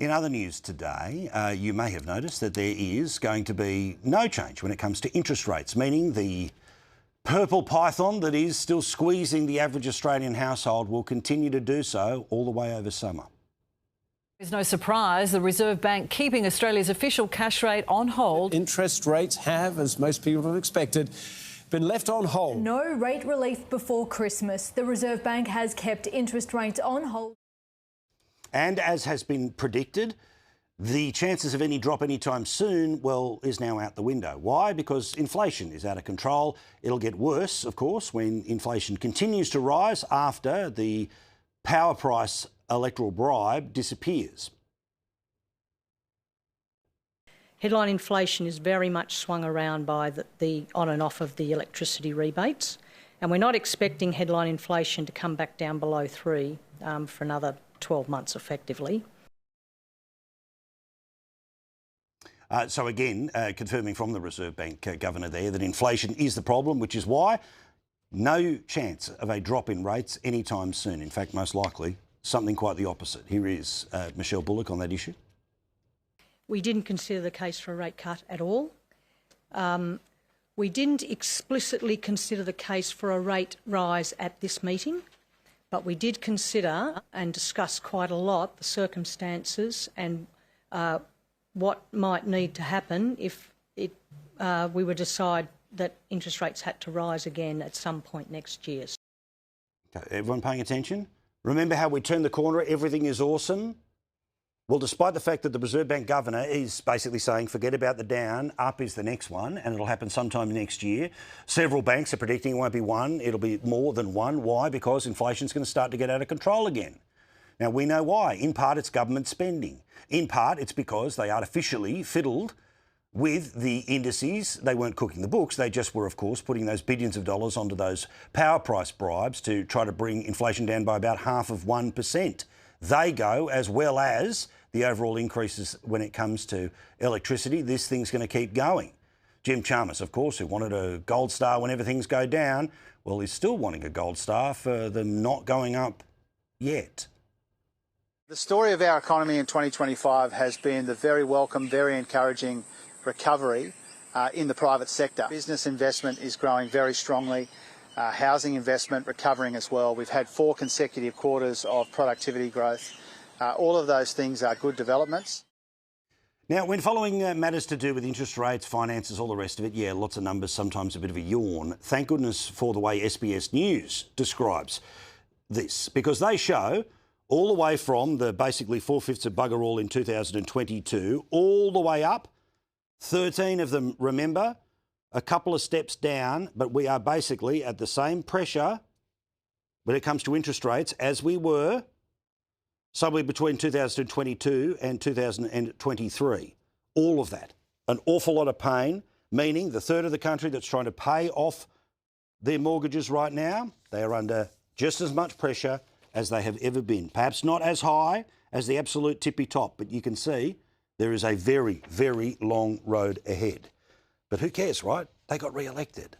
In other news today, you may have noticed that there is going to be no change when it comes to interest rates, meaning the purple python that is still squeezing the average Australian household will continue to do so all the way over summer. It's no surprise the Reserve Bank keeping Australia's official cash rate on hold. Interest rates have, as most people have expected, been left on hold. No rate relief before Christmas. The Reserve Bank has kept interest rates on hold. And as has been predicted, the chances of any drop anytime soon, well, is now out the window. Why? Because inflation is out of control. It'll get worse, of course, when inflation continues to rise after the power price electoral bribe disappears. Headline inflation is very much swung around by the on and off of the electricity rebates, and we're not expecting headline inflation to come back down below 3 for another 12 months effectively. So again, confirming from the Reserve Bank Governor there that inflation is the problem, which is why no chance of a drop in rates anytime soon. In fact, most likely something quite the opposite. Here is Michelle Bullock on that issue. We didn't consider the case for a rate cut at all. We didn't explicitly consider the case for a rate rise at this meeting, but we did consider and discuss quite a lot the circumstances and what might need to happen if we were to decide that interest rates had to rise again at some point next year. Okay, everyone paying attention? Remember how we turned the corner, everything is awesome? Well, despite the fact that the Reserve Bank Governor is basically saying forget about the down, up is the next one, and it'll happen sometime next year. Several banks are predicting it won't be one, it'll be more than one. Why? Because inflation's going to start to get out of control again. Now, we know why. In part, it's government spending. In part, it's because they artificially fiddled with the indices. They weren't cooking the books. They just were, of course, putting those billions of dollars onto those power price bribes to try to bring inflation down by about 0.5%. They go, as well as the overall increases when it comes to electricity. This thing's going to keep going. Jim Chalmers, of course, who wanted a gold star whenever things go down, well, he's still wanting a gold star for them not going up yet. The story of our economy in 2025 has been the very welcome, very encouraging recovery in the private sector. Business investment is growing very strongly. Housing investment recovering as well. We've had 4 consecutive quarters of productivity growth. All of those things are good developments. Now, when following matters to do with interest rates, finances, all the rest of it, yeah, lots of numbers, sometimes a bit of a yawn. Thank goodness for the way SBS News describes this, because they show all the way from the basically 4/5 of bugger all in 2022, all the way up, 13 of them, remember, a couple of steps down, but we are basically at the same pressure when it comes to interest rates as we were somewhere between 2022 and 2023. All of that. An awful lot of pain, meaning the third of the country that's trying to pay off their mortgages right now, they are under just as much pressure as they have ever been. Perhaps not as high as the absolute tippy top, but you can see there is a very, very long road ahead. But who cares, right? They got re-elected.